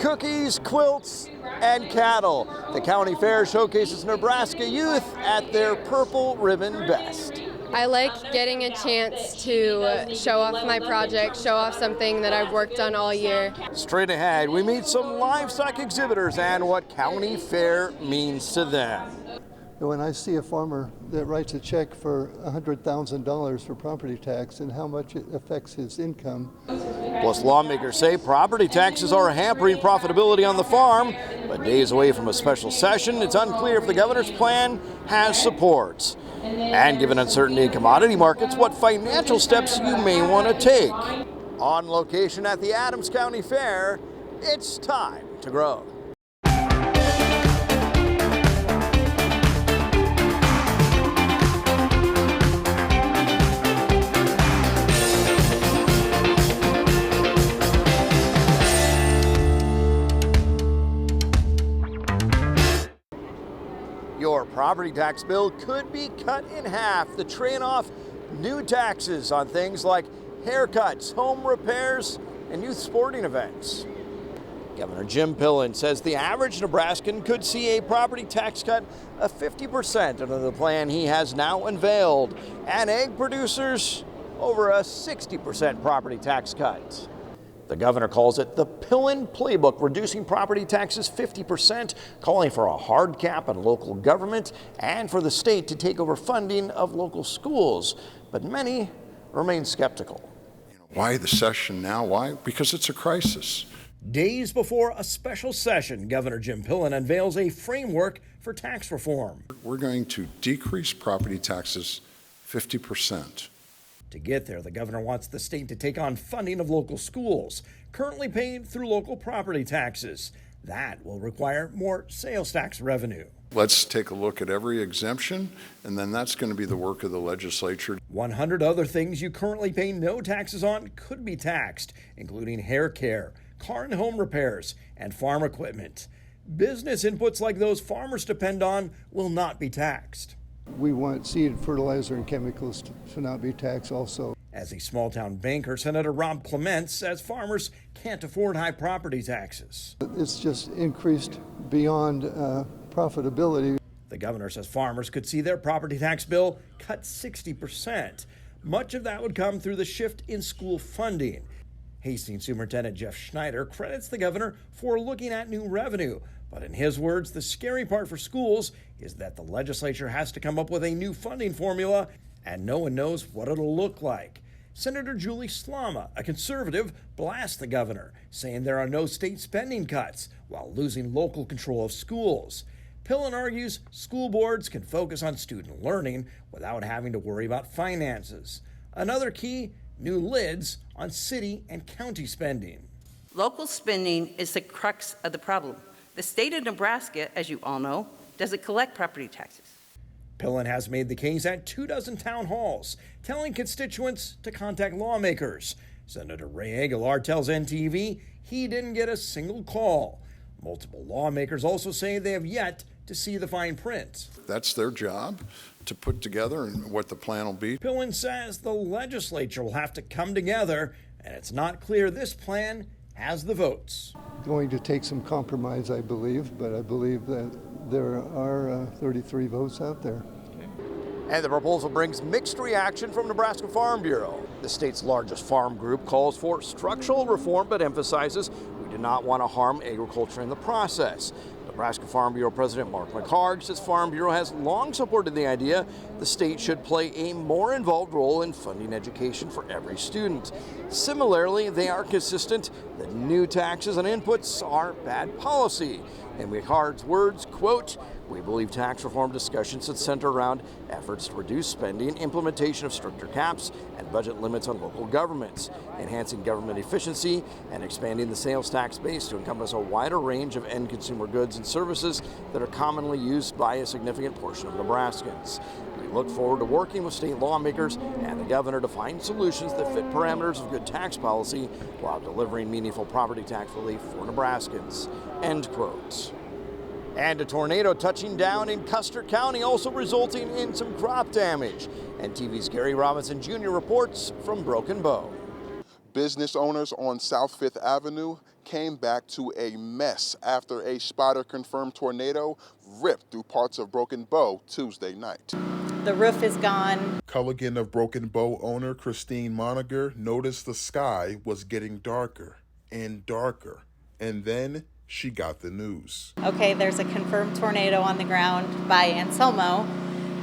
cookies, quilts, and cattle. The county fair showcases Nebraska youth at their purple ribbon best. I like getting a chance to show off my project, show off something that I've worked on all year. Straight ahead, we meet some livestock exhibitors and what county fair means to them. When I see a farmer that writes a check for $100,000 for property tax and how much it affects his income. Plus, lawmakers say property taxes are hampering profitability on the farm, but days away from a special session, it's unclear if the governor's plan has support. And given uncertainty in commodity markets, what financial steps you may want to take. On location at the Adams County Fair, it's time to grow. Your property tax bill could be cut in half. The trade off, new taxes on things like haircuts, home repairs, and youth sporting events. Governor Jim Pillen says the average Nebraskan could see a property tax cut of 50% under the plan he has now unveiled, and egg producers over a 60% property tax cut. The governor calls it the Pillen playbook, reducing property taxes 50%, calling for a hard cap on local government and for the state to take over funding of local schools. But many remain skeptical. Why the session now? Why? Because it's a crisis. Days before a special session, Governor Jim Pillen unveils a framework for tax reform. We're going to decrease property taxes 50%. To get there, the governor wants the state to take on funding of local schools, currently paid through local property taxes. That will require more sales tax revenue. Let's take a look at every exemption, and then that's going to be the work of the legislature. 100 other things you currently pay no taxes on could be taxed, including hair care, car and home repairs, and farm equipment. Business inputs like those farmers depend on will not be taxed. We want seed, fertilizer, and chemicals to not be taxed also. As a small-town banker, Senator Rob Clement says farmers can't afford high property taxes. It's just increased beyond profitability. The governor says farmers could see their property tax bill cut 60%. Much of that would come through the shift in school funding. Hastings Superintendent Jeff Schneider credits the governor for looking at new revenue. But in his words, the scary part for schools is that the legislature has to come up with a new funding formula, and no one knows what it'll look like. Senator Julie Slama, a conservative, blasts the governor, saying there are no state spending cuts while losing local control of schools. Pillen argues school boards can focus on student learning without having to worry about finances. Another key, new lids on city and county spending. Local spending is the crux of the problem. The state of Nebraska, as you all know, doesn't collect property taxes. Pillen has made the case at 24 town halls, telling constituents to contact lawmakers. Senator Ray Aguilar tells NTV he didn't get a single call. Multiple lawmakers also say they have yet to see the fine print. That's their job to put together and what the plan will be. Pillen says the legislature will have to come together, and it's not clear this plan has the votes. Going to take some compromise, I believe, but I believe that there are 33 votes out there. And the proposal brings mixed reaction from Nebraska Farm Bureau. The state's largest farm group calls for structural reform but emphasizes we do not want to harm agriculture in the process. Nebraska Farm Bureau President Mark McHarg says Farm Bureau has long supported the idea the state should play a more involved role in funding education for every student. Similarly, they are consistent that new taxes and inputs are bad policy. In McHarg's words, quote, "We believe tax reform discussions should center around efforts to reduce spending, implementation of stricter caps and budget limits on local governments, enhancing government efficiency, and expanding the sales tax base to encompass a wider range of end consumer goods and services that are commonly used by a significant portion of Nebraskans. We look forward to working with state lawmakers and the governor to find solutions that fit parameters of good tax policy while delivering meaningful property tax relief for Nebraskans." End quote. And a tornado touching down in Custer County, also resulting in some crop damage. NTV's Gary Robinson Jr. reports from Broken Bow. Business owners on South Fifth Avenue came back to a mess after a spotter-confirmed tornado ripped through parts of Broken Bow Tuesday night. The roof is gone. Culligan of Broken Bow owner Christine Moniger noticed the sky was getting darker and darker, and then she got the news. Okay, there's a confirmed tornado on the ground by Anselmo,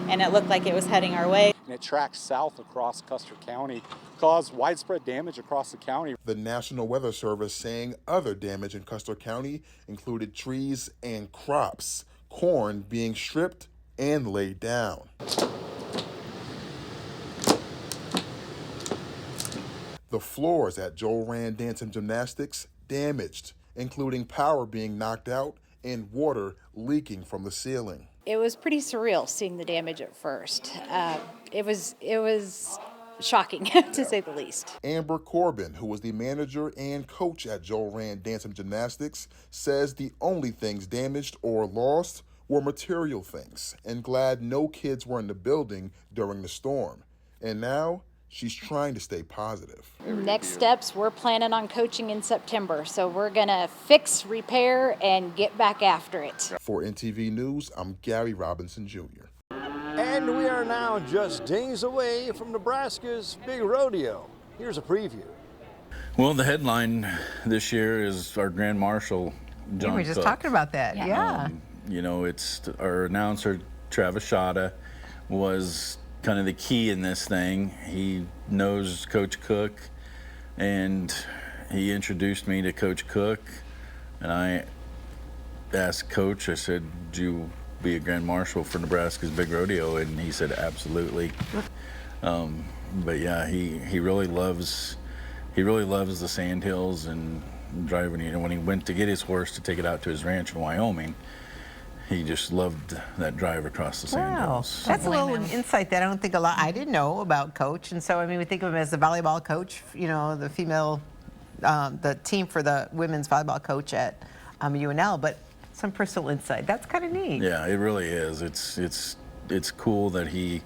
and it looked like it was heading our way. And it tracked south across Custer County, caused widespread damage across the county. The National Weather Service saying other damage in Custer County included trees and crops, corn being stripped and laid down. The floors at Joel Rand Dance and Gymnastics damaged, including power being knocked out and water leaking from the ceiling. It was pretty surreal seeing the damage at first. It was shocking, to say the least. Amber Corbin, who was the manager and coach at Joel Rand Dance and Gymnastics, says the only things damaged or lost were material things, and glad no kids were in the building during the storm. And now she's trying to stay positive. Next steps, we're planning on coaching in September, so we're going to fix, repair, and get back after it. For NTV News, I'm Gary Robinson Jr. And we are now just days away from Nebraska's big rodeo. Here's a preview. Well, the headline this year is our Grand Marshal, John We were just Cook. talking about that, yeah. You know, it's our announcer, Travis Shada, was kind of the key in this thing. He knows Coach Cook, and he introduced me to Coach Cook, and I asked Coach, I said, do you be a Grand Marshal for Nebraska's big rodeo? And he said, absolutely. But yeah, he really loves the Sandhills and driving. You know, when he went to get his horse to take it out to his ranch in Wyoming, he just loved that drive across the Sandhills. That's a little insight that I don't think I didn't know about Coach. And so, I mean, we think of him as the volleyball coach, you know, the female, the team for the women's volleyball coach at UNL, but some personal insight. That's kind of neat. Yeah, it really is. It's cool that he,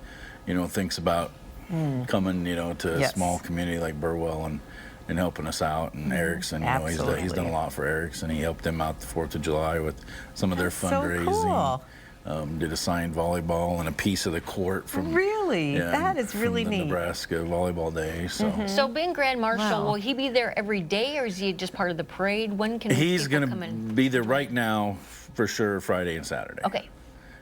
you know, thinks about coming, you know, to a small community like Burwell and helping us out. And Erickson, you know, he's done a lot for Erickson. He helped them out the 4th of July with some of their fundraising. So cool. Did a signed volleyball and a piece of the court from that is really from the neat. Nebraska Volleyball Day. So, So being Grand Marshal, will he be there every day, or is he just part of the parade? When can he's people going come to in? be there right now for sure, Friday and Saturday. Okay,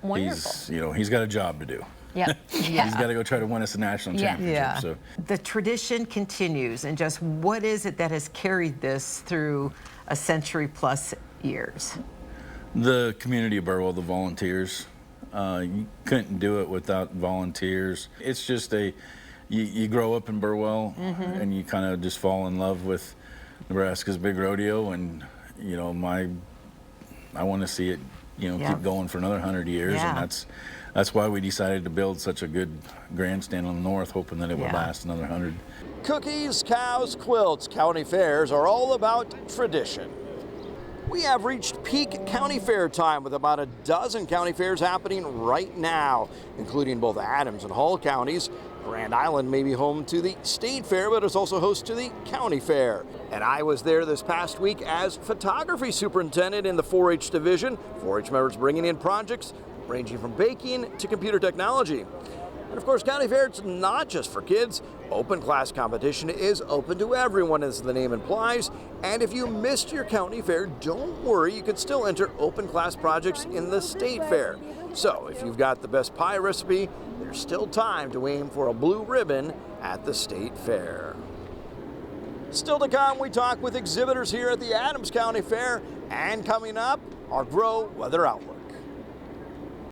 wonderful. He's got a job to do. Yeah. He's got to go try to win us a national championship. Yeah. So. The tradition continues, and just what is it that has carried this through a century plus years? The community of Burwell, the volunteers. You couldn't do it without volunteers. It's just you grow up in Burwell, and you kind of just fall in love with Nebraska's big rodeo, and you know, I want to see it, you know, keep going for another 100 years, and that's why we decided to build such a good grandstand on the north, hoping that it would last another 100. Cookies, cows, quilts, county fairs are all about tradition. We have reached peak county fair time with about a dozen county fairs happening right now, including both Adams and Hall counties. Grand Island may be home to the state fair, but it's also host to the county fair. And I was there this past week as photography superintendent in the 4-H division. 4-H members bringing in projects ranging from baking to computer technology. And of course, county fair, it's not just for kids. Open class competition is open to everyone, as the name implies. And if you missed your county fair, don't worry, you can still enter open class projects in the state fair. So if you've got the best pie recipe, there's still time to aim for a blue ribbon at the state fair. Still to come, we talk with exhibitors here at the Adams County Fair. And coming up, our Grow Weather Outlook.